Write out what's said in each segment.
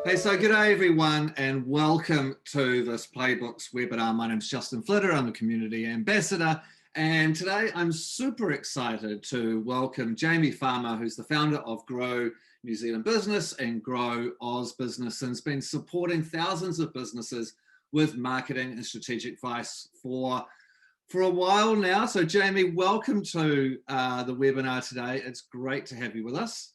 Hey, so good day everyone and welcome to this Playbooks webinar. My name is Justin Flitter, I'm a community ambassador, and today I'm super excited to welcome Jamie Farmer, who's the founder of Grow New Zealand Business and Grow Oz Business, and has been supporting thousands of businesses with marketing and strategic advice for a while now. So Jamie, welcome to the webinar today. It's great to have you with us.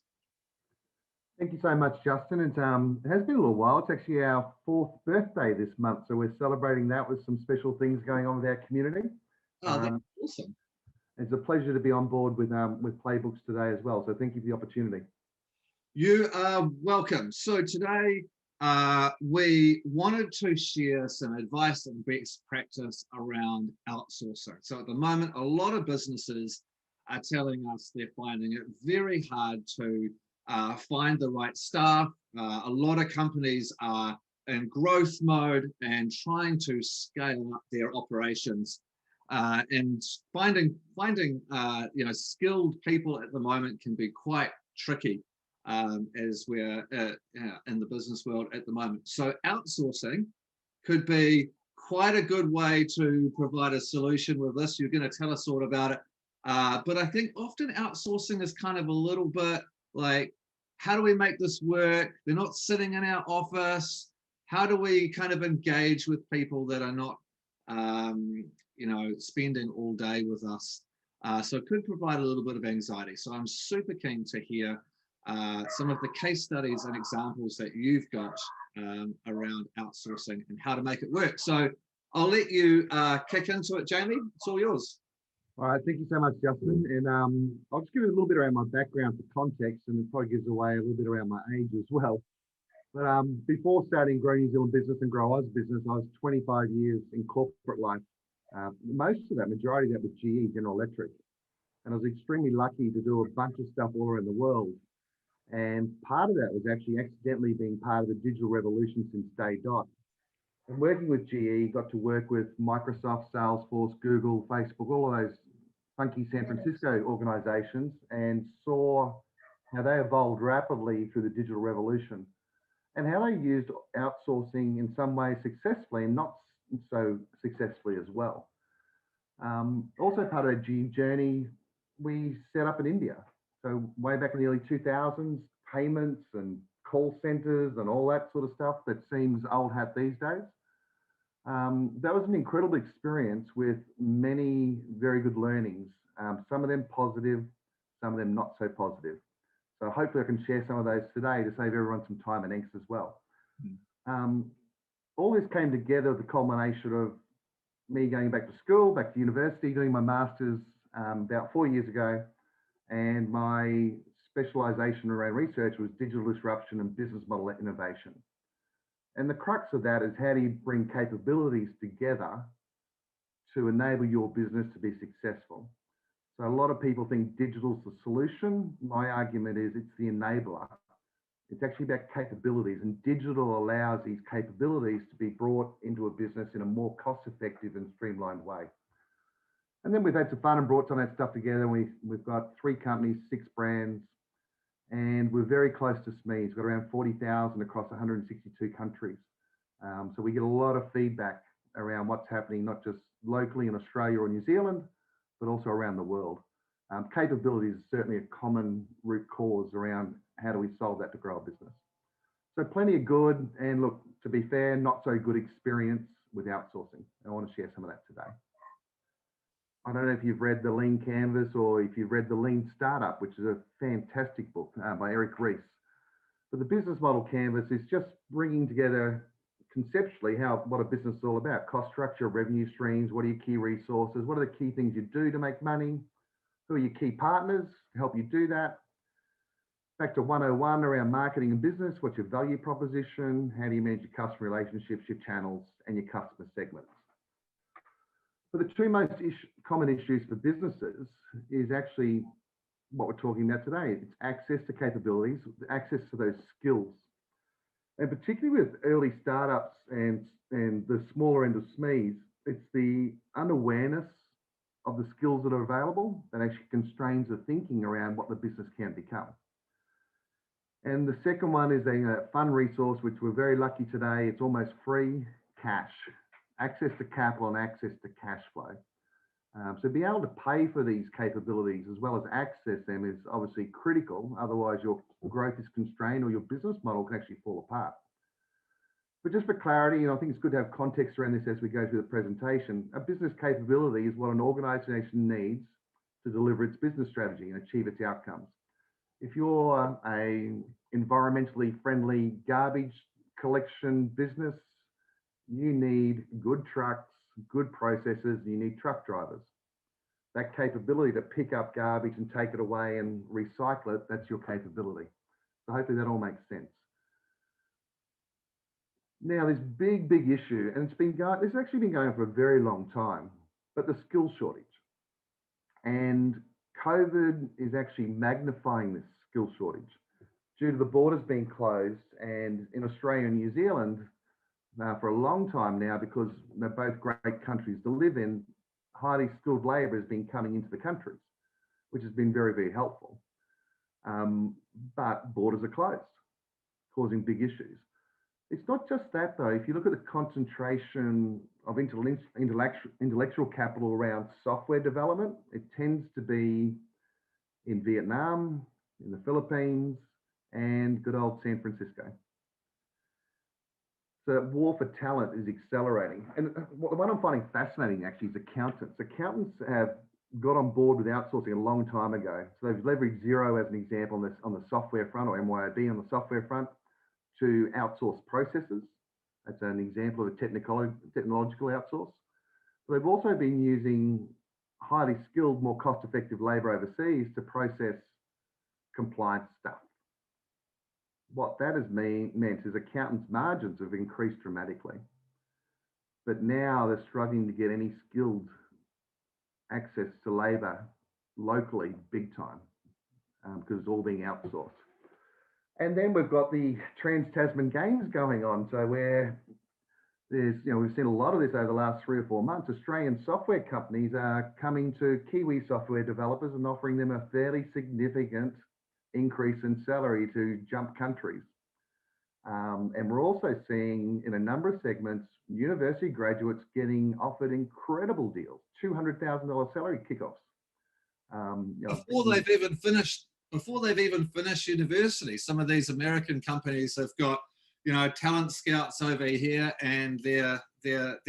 Thank you so much, Justin. It has been a little while. It's actually our 4th birthday this month, so we're celebrating that with some special things going on with our community. Oh, that's awesome. It's a pleasure to be on board with Playbooks today as well, so thank you for the opportunity. You are welcome. So today we wanted to share some advice and best practice around outsourcing. So at the moment, a lot of businesses are telling us they're finding it very hard to find the right staff. A lot of companies are in growth mode and trying to scale up their operations, and finding skilled people at the moment can be quite tricky as we're in the business world at the moment. So outsourcing could be quite a good way to provide a solution with this. You're going to tell us all about it, but I think often outsourcing is kind of a little bit like, how do we make this work? They're not sitting in our office. How do we kind of engage with people that are not, spending all day with us? So it could provide a little bit of anxiety. So I'm super keen to hear some of the case studies and examples that you've got around outsourcing and how to make it work. So I'll let you kick into it, Jamie. It's all yours. All right, thank you so much, Justin. And I'll just give you a little bit around my background for context, and it probably gives away a little bit around my age as well. But before starting Grow New Zealand Business and Grow Oz Business, I was 25 years in corporate life. Majority of that was GE, General Electric. And I was extremely lucky to do a bunch of stuff all around the world. And part of that was actually accidentally being part of the digital revolution since day dot. And working with GE, got to work with Microsoft, Salesforce, Google, Facebook, all of those funky San Francisco organizations, and saw how they evolved rapidly through the digital revolution and how they used outsourcing in some ways successfully and not so successfully as well. Also part of our GE journey, we set up in India. So way back in the early 2000s, payments and call centers and all that sort of stuff that seems old hat these days. That was an incredible experience with many very good learnings, some of them positive, some of them not so positive. So hopefully I can share some of those today to save everyone some time and angst as well. All this came together with the culmination of me going back to school, back to university, doing my master's about 4 years ago. And my specialization around research was digital disruption and business model innovation. And the crux of that is, how do you bring capabilities together to enable your business to be successful? So a lot of people think digital's the solution. My argument is it's the enabler. It's actually about capabilities, and digital allows these capabilities to be brought into a business in a more cost-effective and streamlined way. And then we've had some fun and brought some of that stuff together. We've got 3 companies, 6 brands, and we're very close to SMEs. We've got around 40,000 across 162 countries. So we get a lot of feedback around what's happening, not just locally in Australia or New Zealand, but also around the world. Capabilities is certainly a common root cause around how do we solve that to grow a business. So plenty of good, and look, to be fair, not so good experience with outsourcing. I want to share some of that today. I don't know if you've read The Lean Canvas or if you've read The Lean Startup, which is a fantastic book by Eric Ries. But the business model canvas is just bringing together conceptually what a business is all about: cost structure, revenue streams, what are your key resources, what are the key things you do to make money, who are your key partners to help you do that. Back to 101 around marketing and business, what's your value proposition, how do you manage your customer relationships, your channels, and your customer segments. But the 2 most common issues for businesses is actually what we're talking about today. It's access to capabilities, access to those skills. And particularly with early startups and the smaller end of SMEs, it's the unawareness of the skills that are available that actually constrains the thinking around what the business can become. And the second one is a fun resource, which we're very lucky today. It's almost free: cash, access to capital and access to cash flow. So being able to pay for these capabilities as well as access them is obviously critical. Otherwise, your growth is constrained or your business model can actually fall apart. But just for clarity, I think it's good to have context around this as we go through the presentation. A business capability is what an organization needs to deliver its business strategy and achieve its outcomes. If you're a environmentally friendly garbage collection business, you need good trucks, good processes, you need truck drivers. That capability to pick up garbage and take it away and recycle it, that's your capability. So hopefully that all makes sense. Now, this big issue, and it's actually been going on for a very long time, but the skill shortage. And COVID is actually magnifying this skill shortage due to the borders being closed. And in Australia and New Zealand, for a long time now, because they're both great countries to live in, highly skilled labour has been coming into the countries, which has been very helpful. But borders are closed, causing big issues. It's not just that though. If you look at the concentration of intellectual capital around software development, it tends to be in Vietnam, in the Philippines, and good old San Francisco. So that war for talent is accelerating. And what I'm finding fascinating actually is accountants. Accountants have got on board with outsourcing a long time ago. So they've leveraged Xero as an example on the software front, or MYOB on the software front, to outsource processes. That's an example of a technological outsource. But they've also been using highly skilled, more cost-effective labour overseas to process compliance stuff. What that has meant is accountants' margins have increased dramatically. But now they're struggling to get any skilled access to labour locally big time because it's all being outsourced. And then we've got the Trans-Tasman Games going on. So where there's, we've seen a lot of this over the last 3 or 4 months. Australian software companies are coming to Kiwi software developers and offering them a fairly significant increase in salary to jump countries. And we're also seeing in a number of segments, university graduates getting offered incredible deals, $200,000 salary kickoffs. Before they've even finished university. Some of these American companies have got, talent scouts over here, and they're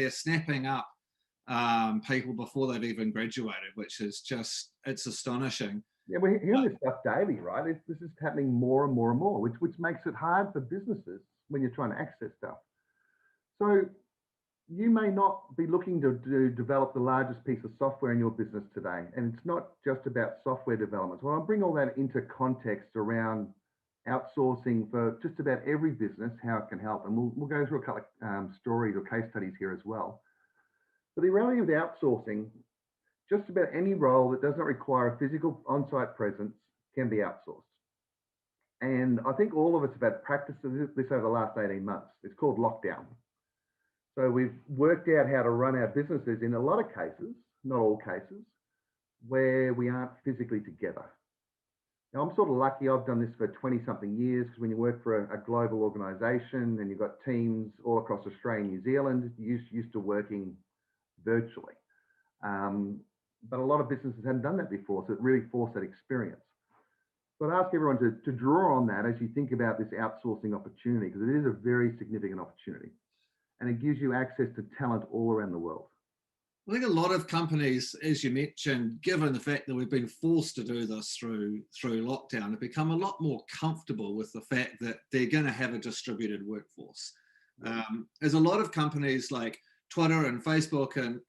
snapping up people before they've even graduated, which is just, it's astonishing. Yeah, we're hearing this stuff daily, right? This is happening more and more and more, which makes it hard for businesses when you're trying to access stuff. So you may not be looking to develop the largest piece of software in your business today. And it's not just about software development. So I'll bring all that into context around outsourcing for just about every business, how it can help. And we'll go through a couple of stories or case studies here as well. But the reality of outsourcing, just about any role that does not require a physical on-site presence can be outsourced. And I think all of us have had practice of this over the last 18 months. It's called lockdown. So we've worked out how to run our businesses in a lot of cases, not all cases, where we aren't physically together. Now, I'm sort of lucky. I've done this for 20-something years, because when you work for a global organisation and you've got teams all across Australia and New Zealand, you're used to working virtually. But a lot of businesses hadn't done that before, so it really forced that experience. So I'd ask everyone to draw on that as you think about this outsourcing opportunity, because it is a very significant opportunity. And it gives you access to talent all around the world. I think a lot of companies, as you mentioned, given the fact that we've been forced to do this through lockdown, have become a lot more comfortable with the fact that they're going to have a distributed workforce. There's a lot of companies like Twitter and Facebook and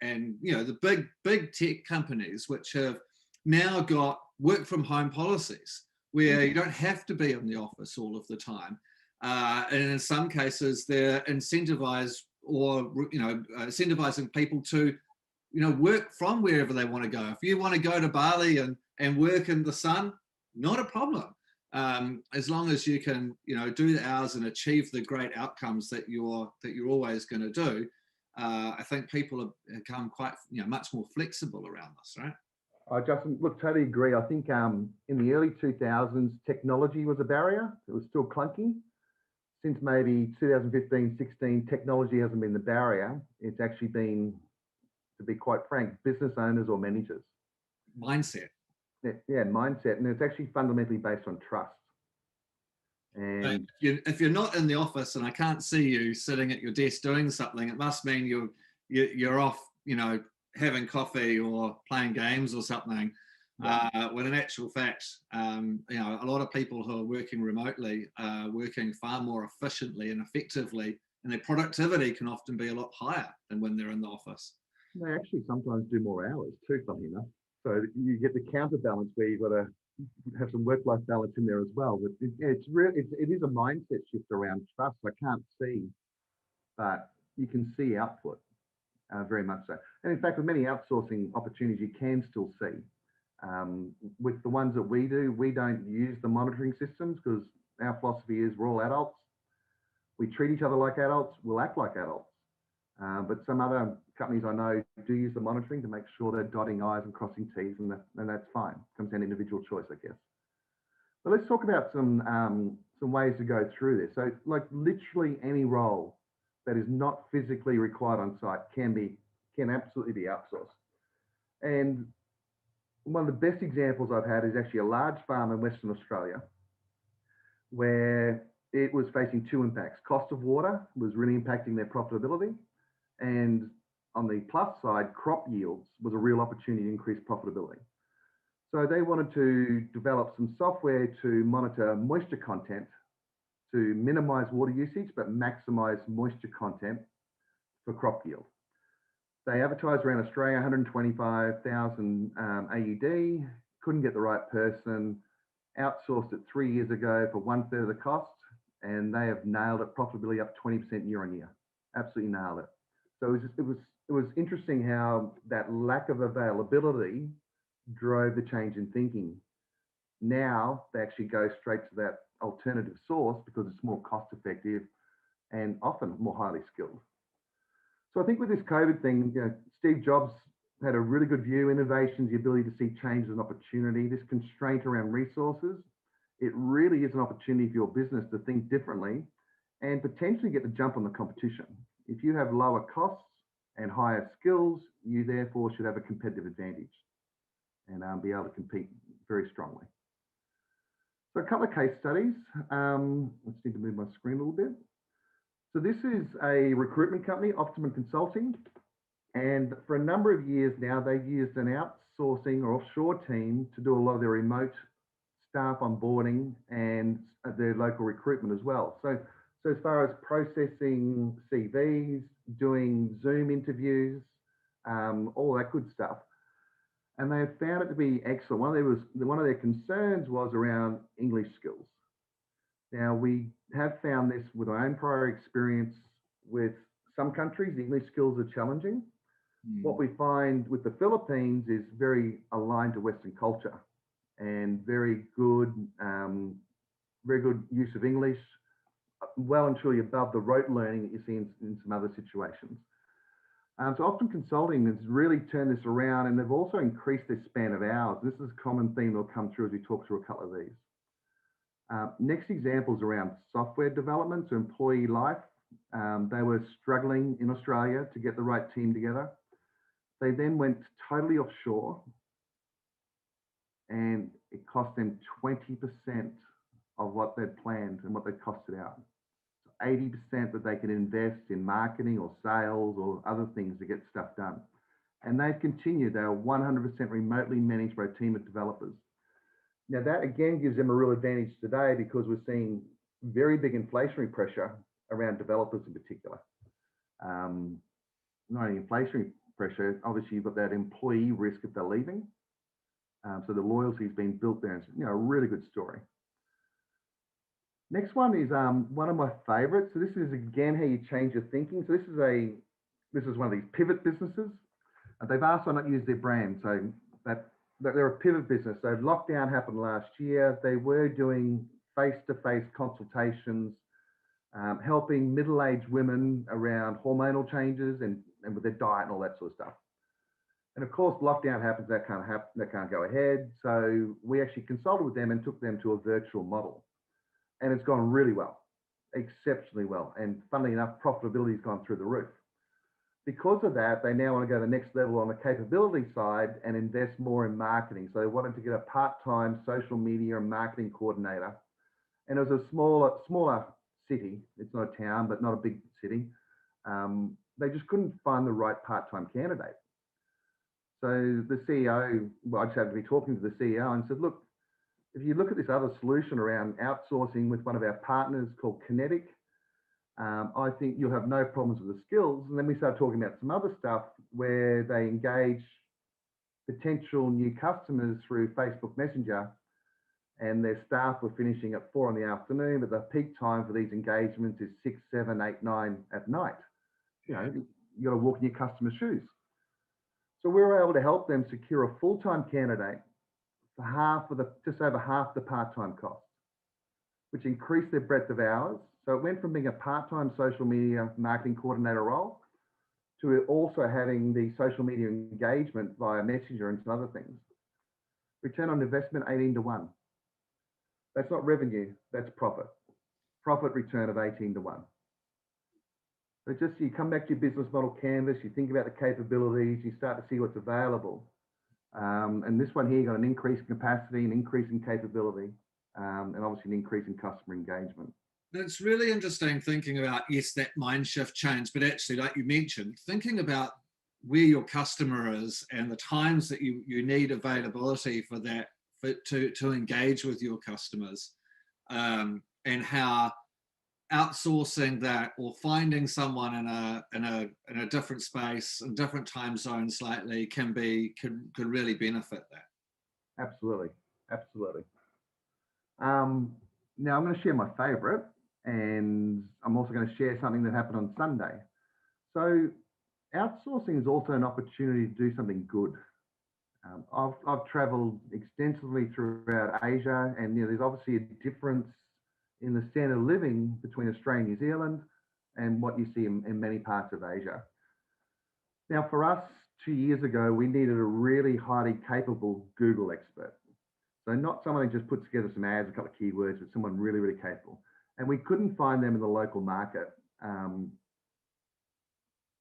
the big tech companies, which have now got work from home policies where you don't have to be in the office all of the time. And in some cases, they're incentivized or incentivizing people to work from wherever they want to go. If you want to go to Bali and work in the sun, not a problem. As long as you can do the hours and achieve the great outcomes that you're always going to do. I think people have become quite much more flexible around this, right? I just look, totally agree. I think in the early 2000s, technology was a barrier. It was still clunky. Since maybe 2015, 16, technology hasn't been the barrier. It's actually been, to be quite frank, business owners or managers. Mindset. Yeah, mindset. And it's actually fundamentally based on trust. But And if you're not in the office and I can't see you sitting at your desk doing something, it must mean you're off, having coffee or playing games or something. When in actual fact, a lot of people who are working remotely are working far more efficiently and effectively, and their productivity can often be a lot higher than when they're in the office. they actually sometimes do more hours too, funny enough. So you get the counterbalance where you've got to have some work-life balance in there as well. But it is a mindset shift around trust. I can't see, but you can see output very much so. And in fact, with many outsourcing opportunities, you can still see. With the ones that we do, we don't use the monitoring systems because our philosophy is we're all adults. We treat each other like adults. We'll act like adults. But some other companies I know do use the monitoring to make sure they're dotting I's and crossing T's, and that's fine. It comes down to individual choice, I guess. But let's talk about some ways to go through this. So, like literally any role that is not physically required on site can absolutely be outsourced. And one of the best examples I've had is actually a large farm in Western Australia where it was facing two impacts. Cost of water was really impacting their profitability. And on the plus side, crop yields was a real opportunity to increase profitability. So they wanted to develop some software to monitor moisture content to minimize water usage, but maximize moisture content for crop yield. They advertised around Australia, 125,000 AUD, couldn't get the right person, outsourced it 3 years ago for 1/3 of the cost, and they have nailed it, profitability up 20% year on year. Absolutely nailed it. So it was interesting how that lack of availability drove the change in thinking. Now they actually go straight to that alternative source because it's more cost effective and often more highly skilled. So I think with this COVID thing, Steve Jobs had a really good view, innovations, the ability to see change as an opportunity, this constraint around resources. It really is an opportunity for your business to think differently and potentially get the jump on the competition. If you have lower costs and higher skills, you therefore should have a competitive advantage and be able to compete very strongly. So a couple of case studies. Let's need to move my screen a little bit. So this is a recruitment company, Optimum Consulting. And for a number of years now, they've used an outsourcing or offshore team to do a lot of their remote staff onboarding and their local recruitment as well. So as far as processing CVs, doing Zoom interviews, all that good stuff. And they have found it to be excellent. One of their concerns was around English skills. Now, we have found this with our own prior experience with some countries, the English skills are challenging. What we find with the Philippines is very aligned to Western culture and very good use of English, well and truly above the rote learning that you see in some other situations. So Optimum Consulting has really turned this around, and they've also increased their span of hours. This is a common theme that'll come through as we talk through a couple of these. Next example is around software development, so employee life. They were struggling in Australia to get the right team together. They then went totally offshore, and it cost them 20% of what they'd planned and what they costed out. 80% that they can invest in marketing or sales or other things to get stuff done. And they've continued. They are 100% remotely managed by a team of developers. Now that again gives them a real advantage today because we're seeing very big inflationary pressure around developers in particular. Not only inflationary pressure, obviously you've got that employee risk if they're leaving. So the loyalty has been built there. It's a really good story. Next one is one of my favorites. So this is again how you change your thinking. So this is one of these pivot businesses. They've asked I not use their brand, so that they're a pivot business. So lockdown happened last year. They were doing face-to-face consultations, helping middle-aged women around hormonal changes and with their diet and all that sort of stuff. And of course, lockdown happens, that can't happen, that can't go ahead. So we actually consulted with them and took them to a virtual model. And it's gone really well, exceptionally well. And funnily enough, profitability has gone through the roof. Because of that, they now want to go to the next level on the capability side and invest more in marketing. So they wanted to get a part-time social media and marketing coordinator. And it was a smaller city. It's not a town, but not a big city. They just couldn't find the right part-time candidate. So the CEO, well, I just had to be talking to the CEO and said, look, if you look at this other solution around outsourcing with one of our partners called Kinetic, I think you'll have no problems with the skills. And then we start talking about some other stuff where they engage potential new customers through Facebook Messenger, and their staff were finishing at 4 in the afternoon, but the peak time for these engagements is 6, 7, 8, 9 at night. You know, you got to walk in your customer's shoes. So we were able to help them secure a full-time candidate for just over half the part-time cost, which increased their breadth of hours. So it went from being a part-time social media marketing coordinator role to also having the social media engagement via Messenger and some other things. Return on investment, 18 to 1. That's not revenue, that's profit. Profit return of 18 to 1. So just you come back to your business model canvas, you think about the capabilities, you start to see what's available. And this one here got an increase in capacity, an increase in capability, and obviously an increase in customer engagement. It's really interesting thinking about, yes, that mind shift change, but actually, like you mentioned, thinking about where your customer is and the times that you need availability for that, to engage with your customers, and how outsourcing that or finding someone in a different space and different time zone slightly could really benefit that. Absolutely, absolutely. Now I'm going to share my favorite, and I'm also going to share something that happened on Sunday. So outsourcing is also an opportunity to do something good. I've traveled extensively throughout Asia, and there's obviously a difference in the standard of living between Australia and New Zealand and what you see in many parts of Asia. Now, for us, 2 years ago, we needed a really highly capable Google expert. So not someone who just puts together some ads, a couple of keywords, but someone really, really capable. And we couldn't find them in the local market.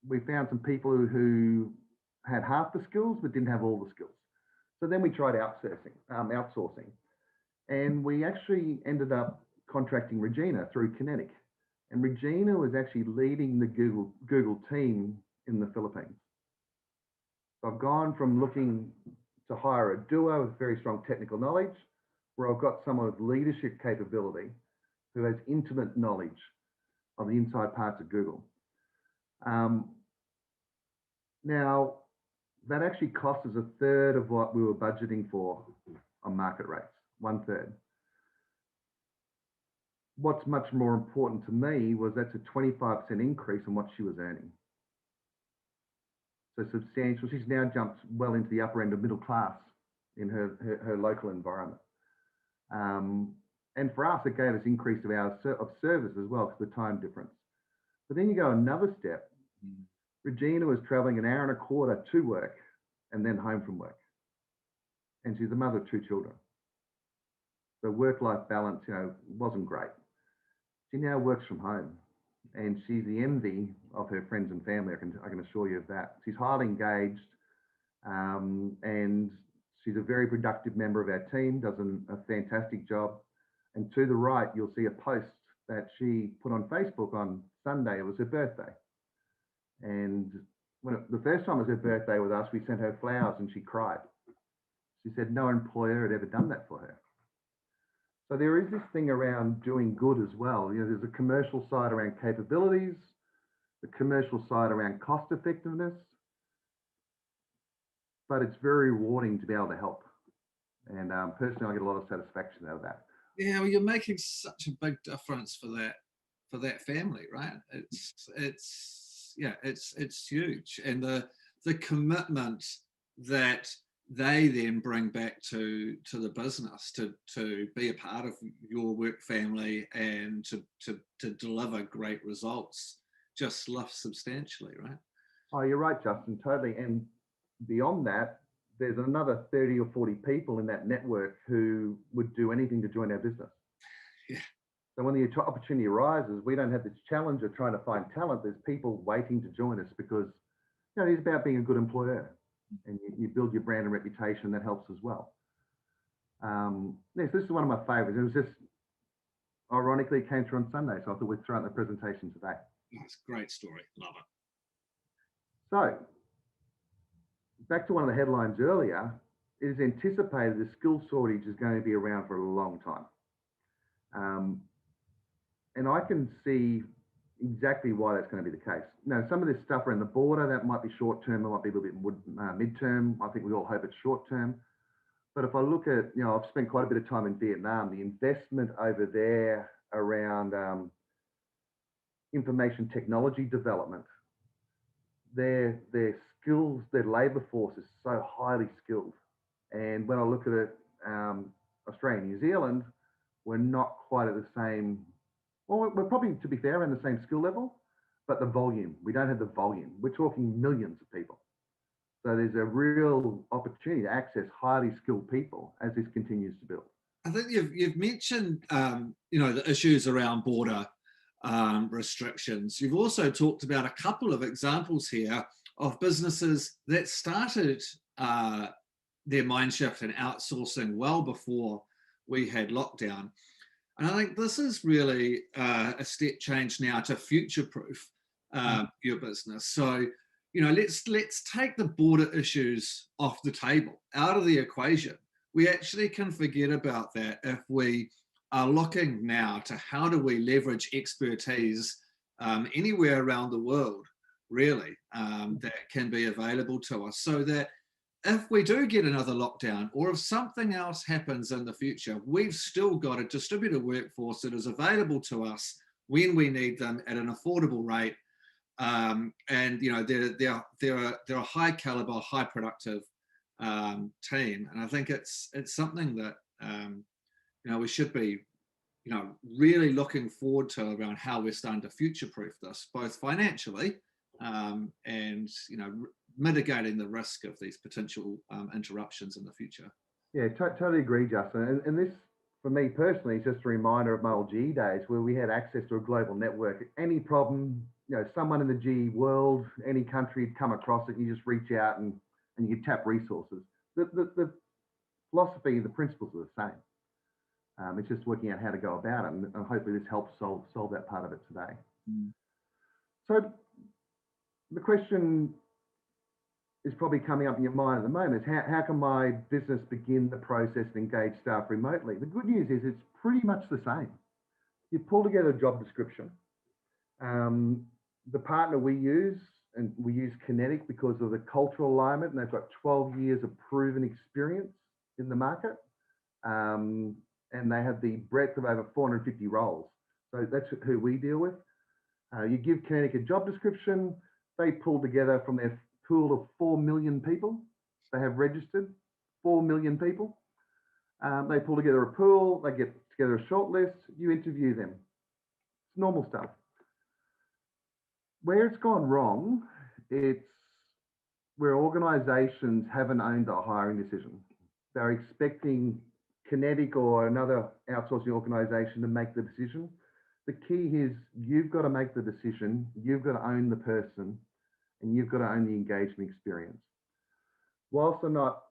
We found some people who had half the skills, but didn't have all the skills. So then we tried outsourcing. And we actually ended up contracting Regina through Kinetic. And Regina was actually leading the Google team in the Philippines. So I've gone from looking to hire a doer with very strong technical knowledge, where I've got someone with leadership capability who has intimate knowledge of the inside parts of Google. Now, that actually cost us 1/3 of what we were budgeting for on market rates, 1/3. What's much more important to me was that's a 25% increase on what she was earning. So substantial. She's now jumped well into the upper end of middle class in her local environment. And for us, it gave us increased hours of service as well, because of the time difference. But then you go another step. Regina was traveling 1 hour and a quarter to work and then home from work. And she's a mother of 2 children. So work-life balance, wasn't great. She now works from home, and she's the envy of her friends and family. I can assure you of that. She's highly engaged, and she's a very productive member of our team, does a fantastic job. And to the right, you'll see a post that she put on Facebook on Sunday. It was her birthday. And the first time it was her birthday with us, we sent her flowers and she cried. She said no employer had ever done that for her. So there is this thing around doing good as well. There's a commercial side around capabilities, the commercial side around cost effectiveness, but it's very rewarding to be able to help. And personally, I get a lot of satisfaction out of that. Yeah, well, you're making such a big difference for that family, right? It's huge, and the commitment that they then bring back to the business to be a part of your work family and to deliver great results just lifts substantially, right? Oh, you're right, Justin, totally. And beyond that, there's another 30 or 40 people in that network who would do anything to join our business. Yeah. So when the opportunity arises, we don't have this challenge of trying to find talent. There's people waiting to join us because it's about being a good employer, and you build your brand and reputation. That helps as well. Yes, this is one of my favorites. It was just ironically it came through on Sunday, so I thought we'd throw it in the presentation today. That's a great story. Love it. So back to one of the headlines earlier, it is anticipated the skill shortage is going to be around for a long time. And I can see exactly why that's going to be the case. Now, some of this stuff around the border, that might be short term, it might be a little bit mid-term. I think we all hope it's short term. But if I look at, I've spent quite a bit of time in Vietnam, the investment over there around information technology development, their skills, their labour force is so highly skilled. And when I look at it, Australia and New Zealand, we're not quite at the same, well, we're probably, to be fair, around the same skill level, but the volume, we don't have the volume. We're talking millions of people. So there's a real opportunity to access highly skilled people as this continues to build. I think you've mentioned, the issues around border restrictions. You've also talked about a couple of examples here of businesses that started their mind shift and outsourcing well before we had lockdown. And I think this is really a step change now to future-proof your business. So, let's take the border issues off the table, out of the equation. We actually can forget about that if we are looking now to how do we leverage expertise anywhere around the world, really, that can be available to us, so that if we do get another lockdown, or if something else happens in the future, we've still got a distributed workforce that is available to us when we need them at an affordable rate. And they're a high caliber, high productive team. And I think it's something that we should be really looking forward to around how we're starting to future-proof this, both financially and mitigating the risk of these potential interruptions in the future. Yeah, totally agree, Justin. And this, for me personally, is just a reminder of my old GE days where we had access to a global network. Any problem, someone in the GE world, any country had come across it, you just reach out and you could tap resources. The philosophy, the principles are the same. It's just working out how to go about it, and hopefully this helps solve that part of it today. So the question is probably coming up in your mind at the moment is how can my business begin the process and engage staff remotely? The good news is it's pretty much the same. You pull together a job description. The partner we use, and we use Kinetic because of the cultural alignment, and they've got 12 years of proven experience in the market. And they have the breadth of over 450 roles. So that's who we deal with. You give Kinetic a job description, they pull together from their pool of 4 million people. They have registered 4 million people. They pull together a pool, they get together a short list, you interview them. It's normal stuff. Where it's gone wrong, it's where organizations haven't owned a hiring decision. They're expecting Kinetic or another outsourcing organization to make the decision. The key is you've got to make the decision, you've got to own the person, and you've got to own the engagement experience. Whilst I'm not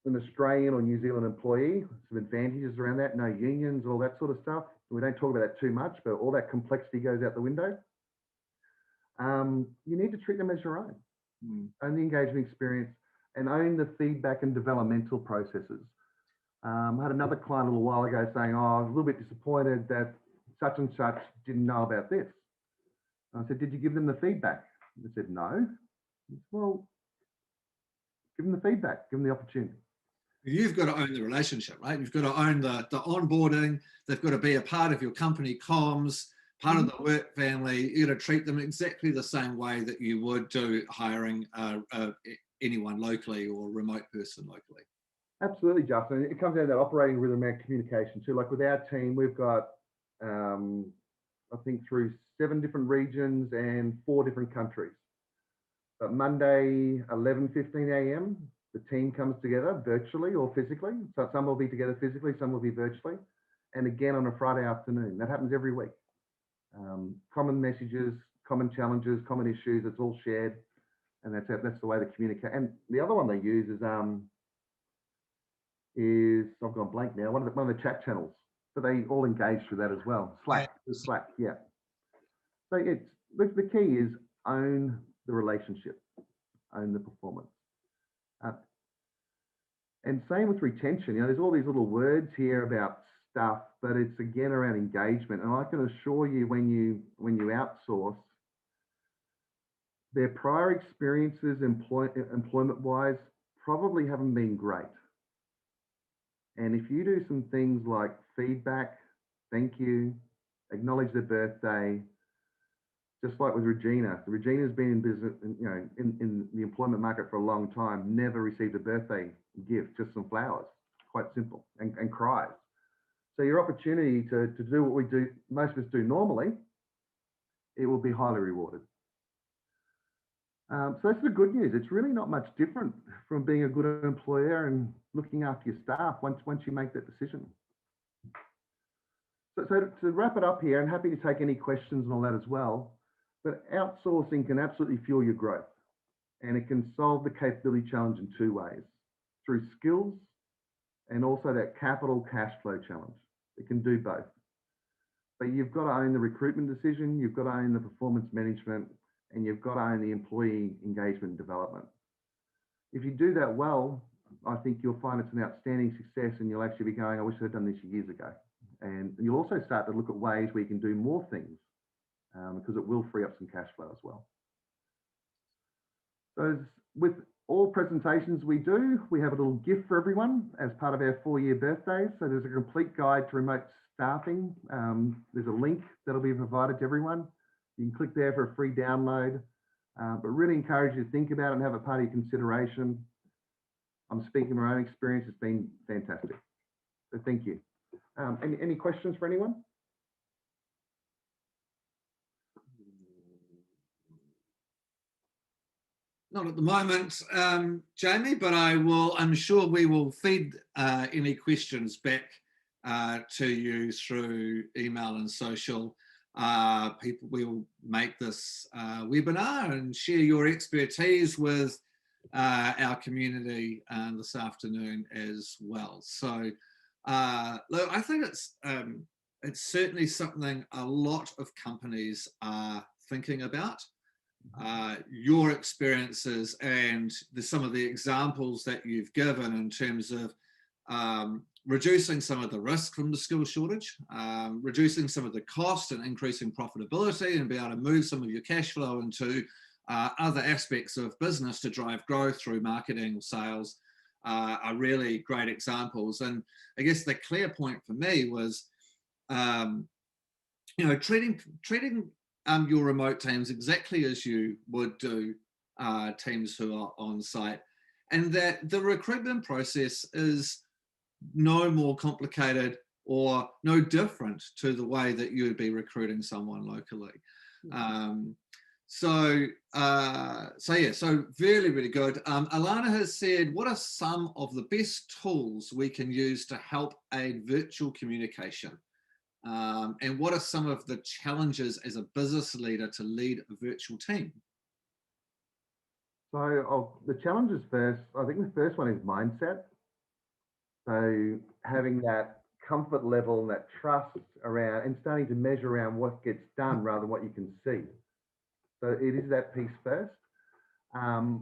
an Australian or New Zealand employee, some advantages around that, no unions, all that sort of stuff. We don't talk about that too much, but all that complexity goes out the window. You need to treat them as your own. Own the engagement experience and own the feedback and developmental processes. I had another client a little while ago saying, I was a little bit disappointed that such and such didn't know about this. And I said, did you give them the feedback? They said, no. Said, well, give them the feedback, give them the opportunity. You've got to own the relationship, right? You've got to own the onboarding. They've got to be a part of your company comms, part of the work family. You've got to treat them exactly the same way that you would do hiring anyone locally or a remote person locally. Absolutely, Justin. It comes down to that operating rhythm and communication too. Like with our team, we've got, I think, through 7 different regions and 4 different countries. But Monday, 11:15 a.m., the team comes together virtually or physically. So some will be together physically, some will be virtually. And again on a Friday afternoon. That happens every week. Common messages, common challenges, common issues, it's all shared. And that's it. That's the way they communicate. And the other one they use is I've gone blank now, one of the chat channels. So they all engage through that as well. Slack, yeah. So it's the key is own the relationship, own the performance. And same with retention. There's all these little words here about stuff, but it's again around engagement. And I can assure you, when you outsource, their prior experiences employment-wise probably haven't been great. And if you do some things like feedback, thank you, acknowledge their birthday, just like with Regina's been in business, in the employment market for a long time, never received a birthday gift, just some flowers, quite simple, and cries. So your opportunity to do what most of us do normally, it will be highly rewarded. So that's the good news. It's really not much different from being a good employer and looking after your staff once you make that decision. So to wrap it up here, I'm happy to take any questions and all that as well, but outsourcing can absolutely fuel your growth, and it can solve the capability challenge in two ways, through skills and also that capital cash flow challenge. It can do both. But you've got to own the recruitment decision, you've got to own the performance management, and you've got to own the employee engagement and development. If you do that well, I think you'll find it's an outstanding success, and you'll actually be going, I wish I'd done this years ago. And you'll also start to look at ways where you can do more things, because it will free up some cash flow as well. So with all presentations we do, we have a little gift for everyone as part of our 4-year birthdays. So there's a complete guide to remote staffing. There's a link that'll be provided to everyone. You can click there for a free download, but really encourage you to think about it and have it part of your consideration. I'm speaking from my own experience. It's been fantastic. So thank you. Any questions for anyone? Not at the moment, Jamie, but I'm sure we will feed any questions back to you through email and social. People will make this webinar and share your expertise with our community this afternoon as well. So look, I think it's certainly something a lot of companies are thinking about. Your experiences and some of the examples that you've given in terms of reducing some of the risk from the skill shortage, reducing some of the cost and increasing profitability, and be able to move some of your cash flow into other aspects of business to drive growth through marketing or sales are really great examples. And I guess the clear point for me was, treating your remote teams exactly as you would do teams who are on site, and that the recruitment process is no more complicated or no different to the way that you would be recruiting someone locally. So really, really good. Alana has said, what are some of the best tools we can use to help aid virtual communication? And what are some of the challenges as a business leader to lead a virtual team? So the challenges first, I think the first one is mindset. So having that comfort level and that trust around, and starting to measure around what gets done rather than what you can see. So it is that piece first. That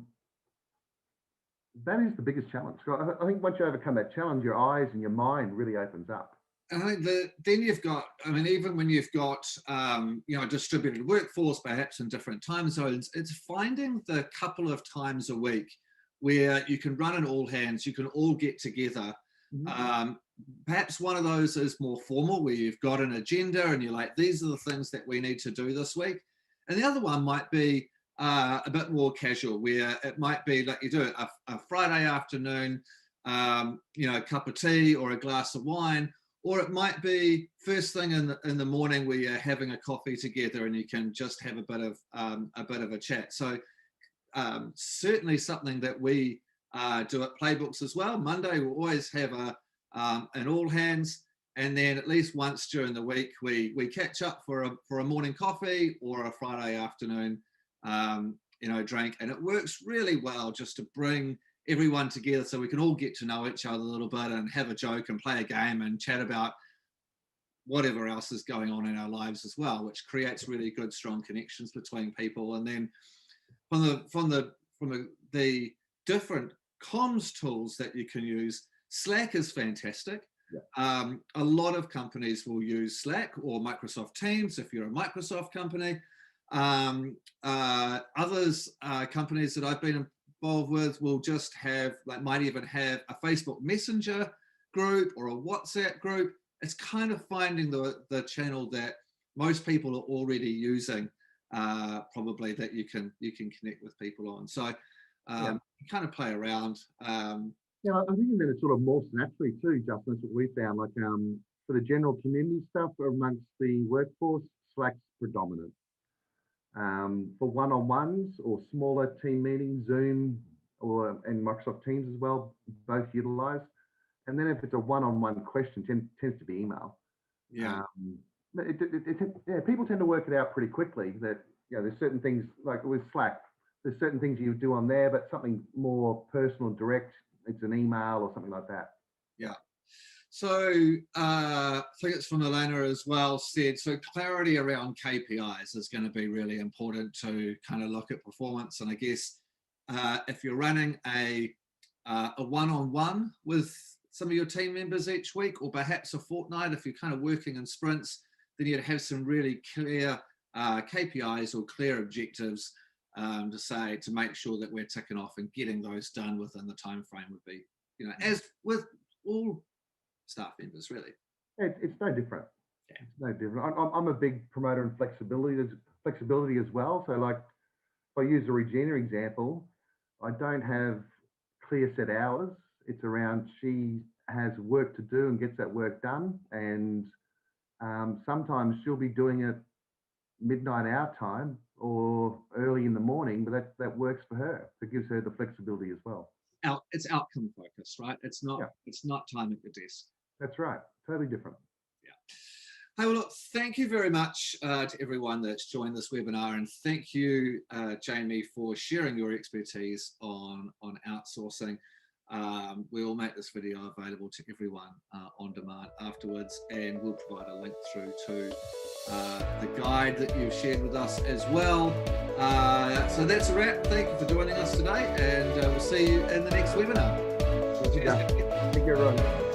is the biggest challenge. So I think once you overcome that challenge, your eyes and your mind really opens up. And I think then you've got, even when you've got, a distributed workforce, perhaps in different time zones, it's finding the couple of times a week where you can run an all hands, you can all get together. Mm-hmm. Perhaps one of those is more formal, where you've got an agenda and you're like, these are the things that we need to do this week. And the other one might be a bit more casual, where it might be like you do a Friday afternoon, a cup of tea or a glass of wine. Or it might be first thing in the morning where you're having a coffee together and you can just have a bit of a chat. So certainly something that we do at Playbooks as well. Monday we'll always have an all hands, and then at least once during the week we catch up for a morning coffee or a Friday afternoon drink, and it works really well just to bring everyone together so we can all get to know each other a little bit and have a joke and play a game and chat about whatever else is going on in our lives as well, which creates really good, strong connections between people. And then from the different comms tools that you can use, Slack is fantastic. Yeah. A lot of companies will use Slack or Microsoft Teams if you're a Microsoft company. Others companies that I've been involved with will just have, might even have a Facebook Messenger group or a WhatsApp group. It's kind of finding the channel that most people are already using, probably, that you can connect with people on. So you kind of play around. Yeah, I think that it sort of morphs naturally too, Justin. That's what we found. Like for the general community stuff amongst the workforce, Slack's predominant. For one-on-ones or smaller team meetings, Zoom and Microsoft Teams as well, both utilised. And then if it's a one-on-one question, tends to be email. Yeah. People tend to work it out pretty quickly that, there's certain things, like with Slack, there's certain things you do on there, but something more personal and direct, it's an email or something like that. Yeah. So I think it's from Elena as well said, so clarity around KPIs is going to be really important to kind of look at performance. And I guess if you're running a one-on-one with some of your team members each week, or perhaps a fortnight, if you're kind of working in sprints, then you'd have some really clear KPIs or clear objectives to make sure that we're ticking off and getting those done within the time frame would be, as with all staff members, really. It's no different. Yeah. It's no different. I'm a big promoter in flexibility as well. So like, if I use the Regina example, I don't have clear set hours. It's around she has work to do and gets that work done. And sometimes she'll be doing it midnight our time or early in the morning, but that works for her. It gives her the flexibility as well. It's outcome focused, right? It's not time at the desk. That's right. Totally different. Yeah. Hey, well, look, thank you very much to everyone that's joined this webinar, and thank you, Jamie, for sharing your expertise on outsourcing. We will make this video available to everyone on demand afterwards, and we'll provide a link through to the guide that you've shared with us as well. So that's a wrap. Thank you for joining us today, and we'll see you in the next webinar. Thank you, everyone.